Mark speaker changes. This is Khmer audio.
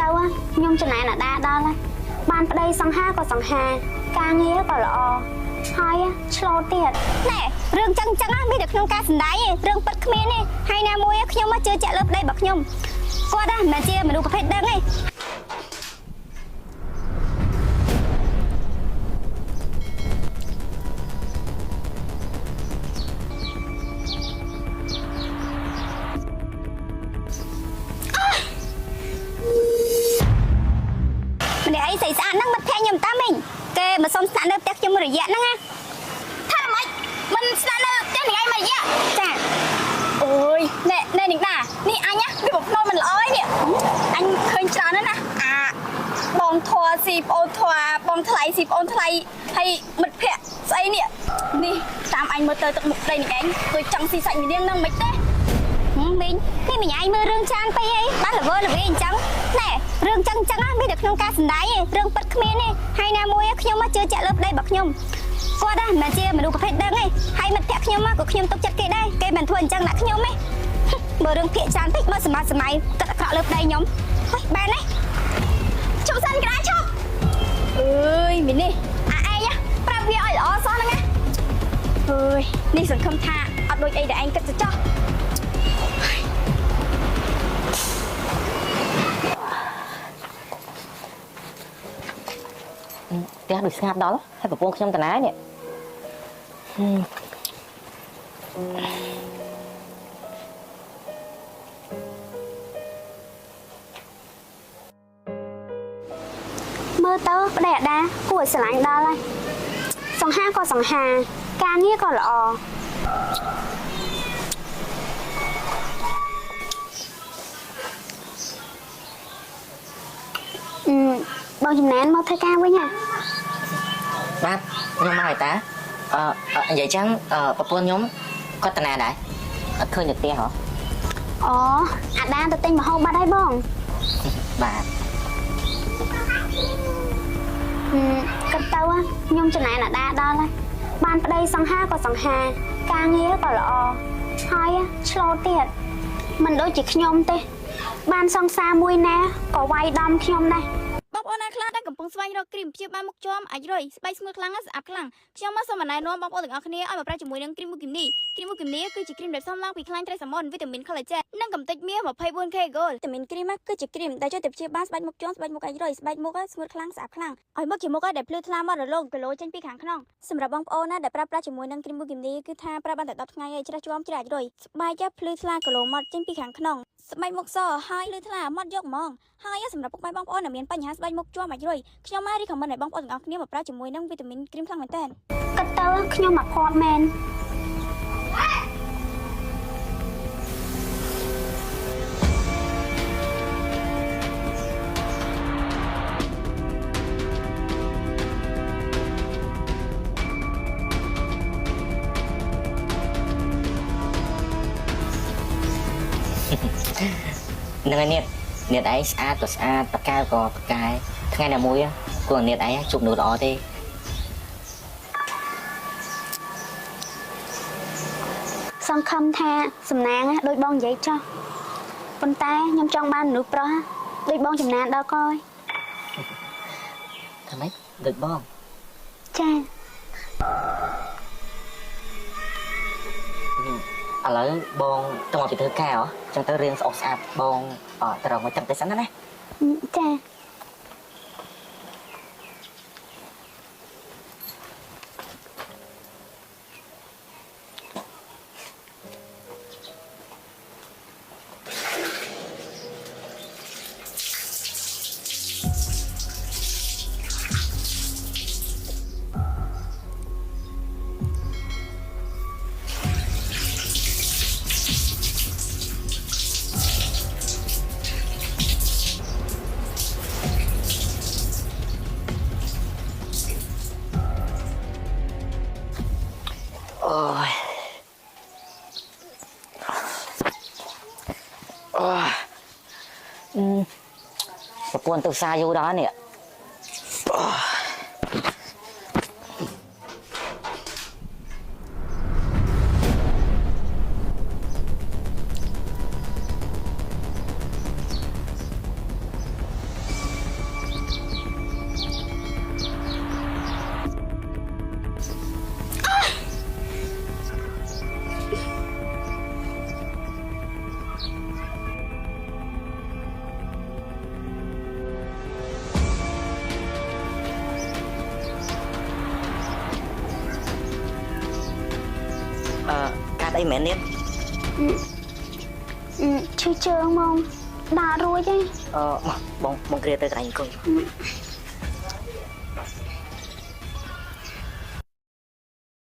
Speaker 1: ទៅខ្ញុំចំណាយណាដាដល់បានប្តីសង្ហាក៏សង្ហាការងារក៏ល្អហើយឆ្លោតទៀតណែរឿងចឹងមានតែក្នុងការសម្ដែងរឿងពិតគ្មានទេហើយណាមួយខ្ញុំមកជឿជាក់លើប្តីរបស់ខ្ញុំគាត់មិនមែនជាមនុស្សប្រភេទដឹងទេម្នាក់អីស្អីស្អាតហ្នឹងមិត្តភក្តិខ្ញុំតាមីងគេមកសុំស្នាក់នៅផ្ទះខ្ញុំមួយរយៈហ្នឹងណាថាម៉េចមិនស្នាក់នៅផ្ទះថ្ងៃមួយរយៈចាអូយណែនាងតានេះអញណាវាបំភ្នំមិនល្អឯនេះអញឃើញច្រើនណាស់អាបងធွာស៊ីប្អូនធွာបងថ្លៃស៊ីប្អូនថ្លៃហើយមិត្តភក្តិស្អីនេះតាមអញមើលទៅទឹកមុខដីនេះឯងគឺចង់ស៊ីសាច់មីនាងនឹងមិនទេមីងនេះមិញឯងមើលរឿងច្រើនពេកអីបានល្វើអញ្ចឹងណែរឿងចឹងមានតែក្នុងការសម្ដែងរឿងពិតគ្មានទេហើយណាមួយខ្ញុំមកជឿជាក់លើប្តីរបស់ខ្ញុំគាត់មិនមែនជាមនុស្សប្រភេទដឹងទេហើយមិត្តភក្តិខ្ញុំក៏ខ្ញុំទុកចិត្តគេដែរគេមិនធ្វើអញ្ចឹងដាក់ខ្ញុំទេមើលរឿងភាកច្រើនពេកមើលសម័យទឹកអាក្រក់លើប្តីខ្ញុំហើយបែរនេះជុំសិនក្រាឈប់អើយមីនេះឯងប្រាប់វាឲ្យល្អសោះហ្នឹងណាអើយនេះសង្ឃឹមថាអត់ដូចអីដែលឯងគិតទៅចោះ
Speaker 2: ផ្ទះដូចស្ងាត់ដល់ហើយប្រពន្ធខ្ញុំតាណានេះ
Speaker 1: មើលទៅប្តីអាដាគួរឲ្យស្រឡាញ់ដល់ហើយសង្ហាក៏សង្ហាការងារក៏ល្អបងចំណានមកធ្វើការវិញហ៎
Speaker 2: បាទខ្ញុំមកហើយតានិយាយចឹងប្រពន្ធខ្ញុំគាត់តាណាដែរអត់ឃើញនៅផ្ទះហ៎
Speaker 1: អូអាដាទៅទិញម្ហូបបាត់ហើយបង
Speaker 2: បាទ
Speaker 1: គិតទៅខ្ញុំចំណាយអាដាដល់ហើយបានប្តីសង្ហាក៏សង្ហាការងារក៏ល្អហើយឆ្លោតទៀតមិនដូចជាខ្ញុំទេបានសង្សារមួយណាក៏វាយដំខ្ញុំដែរ
Speaker 3: បងប្អូនណាខ្លះដែលកំពុងស្វែងរកគ្រីមព្យាបាលមុខជាំអាចរុយស្បែកស្ងួតខ្លាំងស្អាតខ្លាំងខ្ញុំមកសូមណែនាំបងប្អូនទាំងអស់គ្នាឲ្យមកប្រើជាមួយនឹងគ្រីមមូគីមនីគឺជាគ្រីមដែលផ្សំឡើងពីខ្លាញ់ត្រីសាម៉ុនវីតាមីន collagen និងកម្ទេចមាស 24K Gold វីតាមីនគ្រីមគឺជាគ្រីមដែលជួយទៅព្យាបាលស្បែកមុខជាំស្បែកមុខអាចរុយស្បែកមុខស្ងួតខ្លាំងស្អាតខ្លាំងឲ្យមុខជាមុខដែលភ្លឺថ្លាមករលោងគីឡូចេញពីខាងក្នុងសម្រាប់បងប្អូនណាដែលប្រើប្រាស់ជាមួយនឹងគ្រីមមូគីមនីគឺថាប្រើបានតែ10ថ្ងៃហើយច្រះជាំច្រះអាចរុយស្បែកភ្លឺថ្លាគីឡូម៉ត់ចេញពីខាងក្នុងស្បែកមុខសហើយភ្លឺថ្លាម៉ត់យកហ្មងហើយសម្រាប់ពុកម៉ែបងប្អូនដែលមានបញ្ហាស្បែកមុខជាំអាចរុយខ្ញុំមករីខមមិនឲ្យបងប្អូនទាំងអស់គ្នាមកប្រើជាមួយនឹងវីតាមីនគ្រីមខ្លាំងមែនតើ
Speaker 1: គិតទៅខ្ញុំមកផាត់មែន
Speaker 2: នឹងឯនេះឯងស្អាតក៏ស្អាតបកែក៏បកែថ្ងៃណាមួយគួរនេះឯងជប់នោះល្អទេ
Speaker 1: សង្ឃឹមថាសំណាងដូចបងនិយាយចោះប៉ុន្តែខ្ញុំចង់បានមនុស្សប្រុសដូចបងចំណានដល់កយ
Speaker 2: ថាម៉េចដូចបង
Speaker 1: ចា
Speaker 2: ឥឡូវបងទៅមកពីធ្វើការហ៎ចឹងទៅរៀនស្អប់ស្អាតបងទៅរកមកទឹកទៅសិនណា
Speaker 1: ចា
Speaker 2: ប្រពន្ធទៅផ្សារយូរដល់នេះ អីមែននេះ
Speaker 1: ឈឺជើងហ្មងដាក់រួចទេ
Speaker 2: បងគ្រាទៅកន្លែងអង្គុយ